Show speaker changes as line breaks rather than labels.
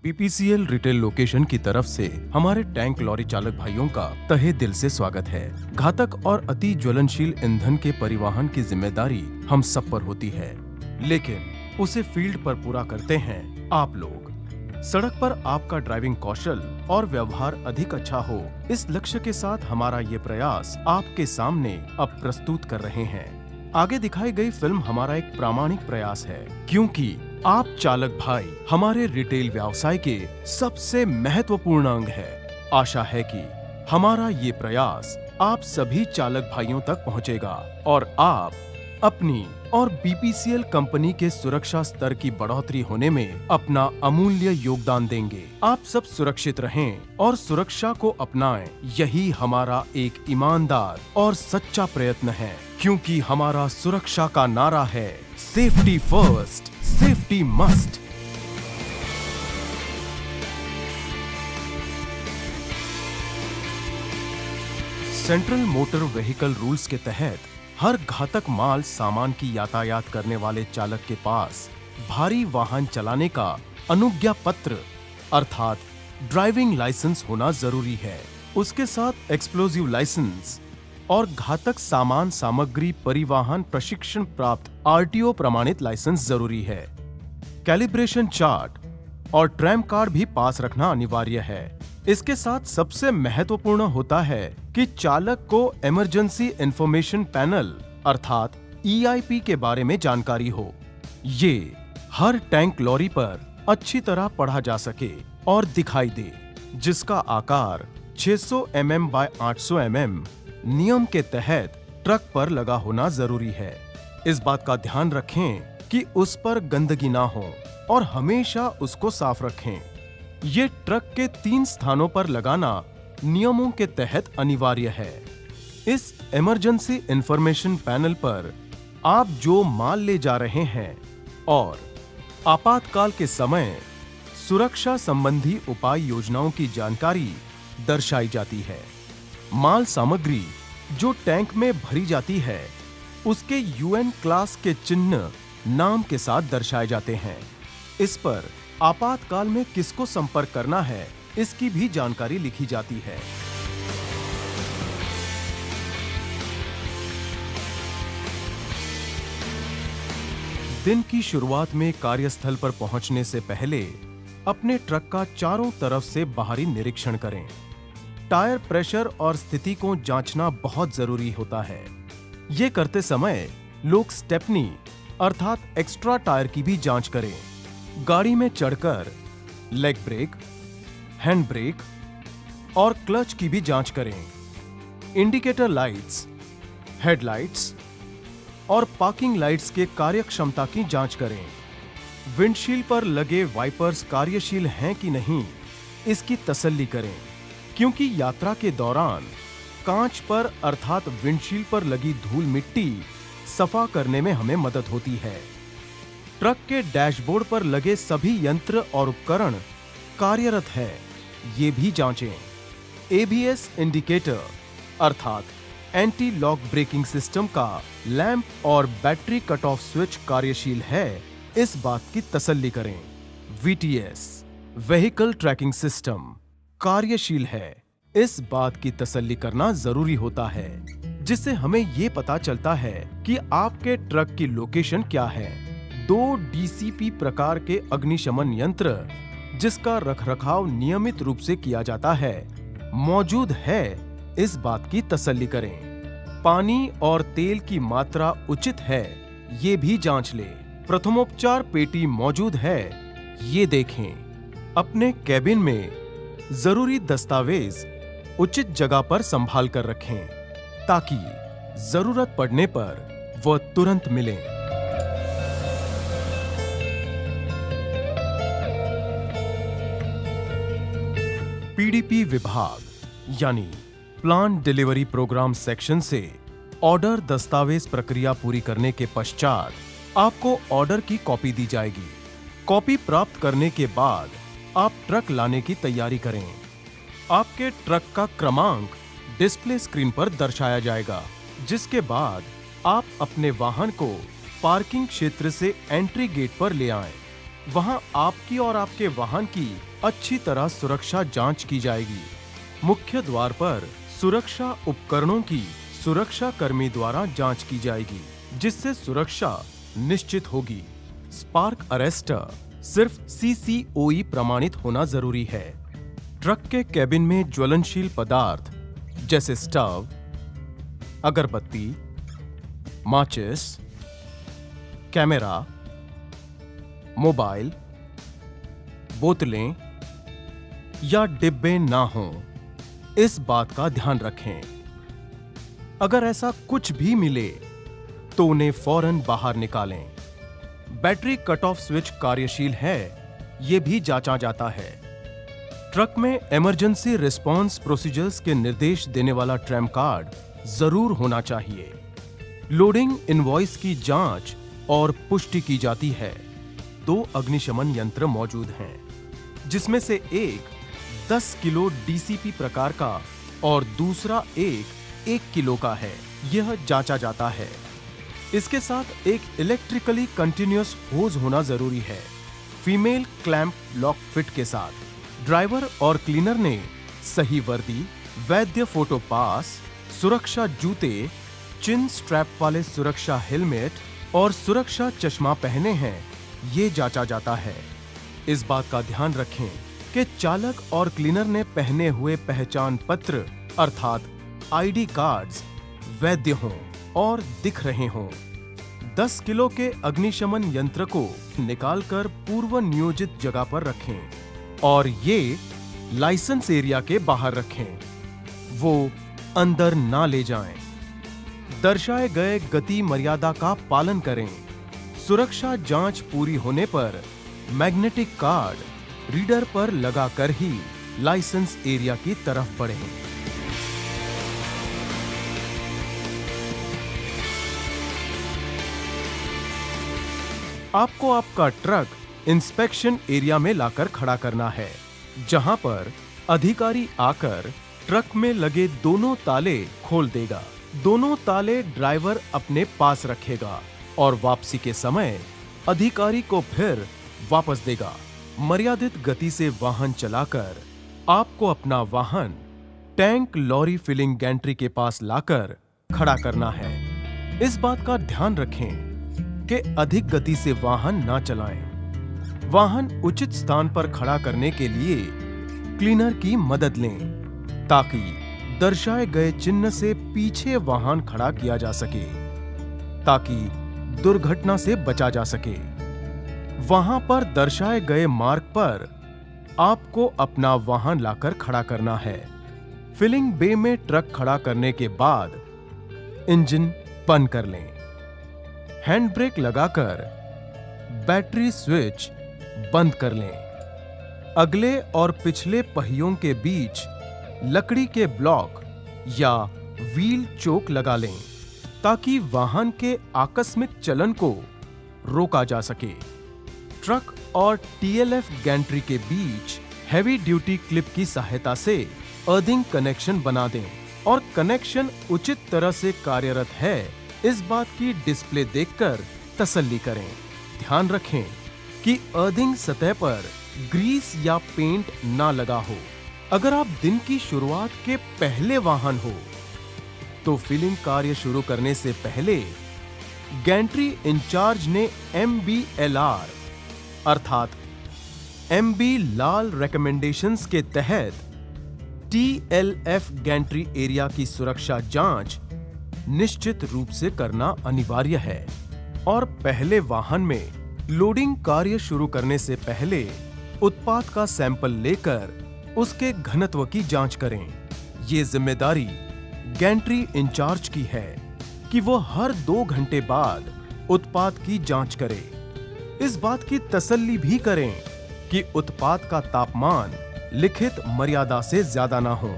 BPCL retail location की तरफ से हमारे टैंक लॉरी चालक भाइयों का तहे दिल से स्वागत है। घातक और अति ज्वलनशील ईंधन के परिवहन की जिम्मेदारी हम सब पर होती है, लेकिन उसे फील्ड पर पूरा करते हैं आप लोग। सड़क पर आपका ड्राइविंग कौशल और व्यवहार अधिक अच्छा हो, इस लक्ष्य के साथ हमारा ये प्रयास आपके सामने अब प्रस्तुत कर रहे हैं। आगे दिखाई गई फिल्म हमारा एक प्रामाणिक प्रयास है, क्योंकि आप चालक भाई हमारे रिटेल व्यवसाय के सबसे महत्वपूर्ण अंग है। आशा है कि हमारा ये प्रयास आप सभी चालक भाइयों तक पहुंचेगा और आप अपनी और बीपीसीएल कंपनी के सुरक्षा स्तर की बढ़ोतरी होने में अपना अमूल्य योगदान देंगे। आप सब सुरक्षित रहें और सुरक्षा को अपनाएं, यही हमारा एक ईमानदार और सच्चा प्रयत्न है, क्योंकि हमारा सुरक्षा का नारा है safety first, safety must. Central motor vehicle rules के तहत हर घातक माल सामान की यातायात करने वाले चालक के पास भारी वाहन चलाने का अनुज्ञा पत्र अर्थात ड्राइविंग लाइसेंस होना जरूरी है। उसके साथ एक्सप्लोजिव लाइसेंस और घातक सामान सामग्री परिवहन प्रशिक्षण प्राप्त आरटीओ प्रमाणित लाइसेंस जरूरी है। कैलिब्रेशन चार्ट और ट्रैम कार्ड भी पास रखना अनिवार्य है। इसके साथ सबसे महत्वपूर्ण होता है कि चालक को इमरजेंसी इंफॉर्मेशन पैनल अर्थात ईआईपी के बारे में जानकारी हो। ये हर टैंक लॉरी पर अच्छी तरह पढ़ा जा सके और दिखाई दे, जिसका आकार 600 mm बाय 800 mm नियम के तहत ट्रक पर लगा होना जरूरी है। इस बात का ध्यान रखें कि उस पर गंदगी ना हो और हमेशा उसको साफ रखें। ये ट्रक के 3 स्थानों पर लगाना नियमों के तहत अनिवार्य है। इस इमरजेंसी इंफॉर्मेशन पैनल पर आप जो माल ले जा रहे हैं और आपातकाल के समय सुरक्षा संबंधी उपाय योजनाओं की जानकारी दर्शाई जाती है। माल सामग्री जो टैंक में भरी जाती है उसके यूएन क्लास के चिन्ह नाम के साथ दर्शाए जाते हैं। इस पर आपातकाल में किसको संपर्क करना है इसकी भी जानकारी लिखी जाती है। दिन की शुरुआत में कार्यस्थल पर पहुंचने से पहले अपने ट्रक का चारों तरफ से बाहरी निरीक्षण करें। टायर प्रेशर और स्थिति को जांचना बहुत जरूरी होता है। ये करते समय लोग स्टेपनी अर्थात एक्स्ट्रा टायर की भी जांच करें। गाड़ी में चढ़कर लेग ब्रेक, हैंड ब्रेक और क्लच की भी जांच करें। इंडिकेटर लाइट्स, हेडलाइट्स और पार्किंग लाइट्स के कार्यक्षमता की जांच करें। विंडशील्ड पर लगे वाइपर्स कार्यशील हैं कि नहीं इसकी तसल्ली करें, क्योंकि यात्रा के दौरान कांच पर अर्थात विंडशील्ड पर लगी धूल मिट्टी सफा करने में हमें मदद होती है। ट्रक के डैशबोर्ड पर लगे सभी यंत्र और उपकरण कार्यरत है, ये भी जांचें। एबीएस इंडिकेटर अर्थात एंटी लॉक ब्रेकिंग सिस्टम का लैंप और बैटरी कट ऑफ स्विच कार्यशील है, इस बात की तसल्ली करें। वीटीएस व्हीकल ट्रैकिंग सिस्टम कार्यशील है, इस बात की तसल्ली करना जरूरी होता है, जिससे हमें ये पता चलता है कि आपके ट्रक की लोकेशन क्या है। 2 डीसीपी प्रकार के अग्निशमन यंत्र जिसका रखरखाव नियमित रूप से किया जाता है मौजूद है, इस बात की तसल्ली करें। पानी और तेल की मात्रा उचित है, ये भी जांच लें। प्रथमोपचार पेटी मौजूद है, ये देखें। अपने कैबिन में जरूरी दस्तावेज उचित जगह पर संभाल कर रखें, ताकि जरूरत पड़ने पर वह तुरंत मिलें। पीडीपी विभाग यानी प्लान डिलीवरी प्रोग्राम सेक्शन से ऑर्डर दस्तावेज प्रक्रिया पूरी करने के पश्चात आपको ऑर्डर की कॉपी दी जाएगी। कॉपी प्राप्त करने के बाद आप ट्रक लाने की तैयारी करें। आपके ट्रक का क्रमांक डिस्प्ले स्क्रीन पर दर्शाया जाएगा, जिसके बाद आप अपने वाहन को पार्किंग क्षेत्र से एंट्री गेट पर ले आएं। वहां आपकी और आपके वाहन की अच्छी तरह सुरक्षा जांच की जाएगी। मुख्य द्वार पर सुरक्षा उपकरणों की सुरक्षा कर्मी द्वारा जांच की जाएगी, जिससे सुरक्षा निश्चित होगी। स्पार्क अरेस्टर सिर्फ CCOE प्रमाणित होना जरूरी है। ट्रक के केबिन में ज्वलनशील पदार्थ जैसे स्टव, अगरबत्ती, माचिस, कैमरा, मोबाइल, बोतलें या डिब्बे ना हों, इस बात का ध्यान रखें। अगर ऐसा कुछ भी मिले तो उन्हें फौरन बाहर निकालें। बैटरी कट ऑफ स्विच कार्यशील है, यह भी जांचा जाता है। ट्रक में इमरजेंसी रिस्पांस प्रोसीजर्स के निर्देश देने वाला ट्रैम कार्ड जरूर होना चाहिए। लोडिंग इनवॉइस की जांच और पुष्टि की जाती है। 2 अग्निशमन यंत्र मौजूद हैं, जिसमें से एक 10 किलो DCP प्रकार का और दूसरा 1 किलो का है। यह जांचा जाता है। इसके साथ एक इलेक्ट्रिकली कंटिन्यूअस होज होना जरूरी है, फीमेल क्लैंप लॉक फिट के साथ। ड्राइवर और क्लीनर ने सही वर्दी, वैध फोटो पास, सुरक्षा जूते, चिन स्ट्रैप वाले सुरक्षा हेलमेट और सुरक्षा चश्मा पहने हैं, ये जांचा जाता है। इस बात का ध्यान रखें कि चालक और क्लीनर ने पहने हुए पहचान पत्र अर्थात ID कार्ड्स वैध हों और दिख रहे हों। 10 किलो के अग्निशमन यंत्र को निकालकर पूर्व नियोजित जगह पर रखें और ये लाइसेंस एरिया के बाहर रखें। वो अंदर ना ले जाएं। दर्शाए गए गति मर्यादा का पालन करें। सुरक्षा जांच पूरी होने पर मैग्नेटिक कार्ड रीडर पर लगाकर ही लाइसेंस एरिया की तरफ बढ़ें। आपको आपका ट्रक इंस्पेक्शन एरिया में लाकर खड़ा करना है, जहां पर अधिकारी आकर ट्रक में लगे दोनों ताले खोल देगा। दोनों ताले ड्राइवर अपने पास रखेगा और वापसी के समय अधिकारी को फिर वापस देगा। मर्यादित गति से वाहन चलाकर आपको अपना वाहन टैंक लॉरी फिलिंग गैंट्री के पास लाकर खड़ा करना है। इस बात का ध्यान रखें कि अधिक गति से वाहन ना चलाएं। वाहन उचित स्थान पर खड़ा करने के लिए क्लीनर की मदद लें, ताकि दर्शाए गए चिन्ह से पीछे वाहन खड़ा किया जा सके, ताकि दुर्घटना से बचा जा सके। वहां पर दर्शाए गए मार्ग पर आपको अपना वाहन लाकर खड़ा करना है। फिलिंग बे में ट्रक खड़ा करने के बाद इंजन बंद कर लें। हैंड ब्रेक लगाकर बैटरी स्विच बंद कर लें। अगले और पिछले पहियों के बीच लकड़ी के ब्लॉक या व्हील चोक लगा लें, ताकि वाहन के आकस्मिक चलन को रोका जा सके। ट्रक और TLF गैंट्री के बीच हैवी ड्यूटी क्लिप की सहायता से अर्थिंग कनेक्शन बना दें और कनेक्शन उचित तरह से कार्यरत है, इस बात की डिस्प्ले देखकर तसल्ली करें। ध्यान रखें कि अर्थिंग सतह पर ग्रीस या पेंट ना लगा हो। अगर आप दिन की शुरुआत के पहले वाहन हो तो फिलिंग कार्य शुरू करने से पहले गैंट्री इंचार्ज ने MBLR अर्थात MB लाल रिकमेंडेशंस के तहत TLF गैंट्री एरिया की सुरक्षा जांच निश्चित रूप से करना अनिवार्य है और पहले वाहन में लोडिंग कार्य शुरू करने से पहले उत्पाद का सैंपल लेकर उसके घनत्व की जांच करें। ये जिम्मेदारी गैंट्री इंचार्ज की है कि वो हर 2 घंटे बाद उत्पाद की जांच करे। इस बात की तसल्ली भी करें कि उत्पाद का तापमान लिखित मर्यादा से ज्यादा ना हो।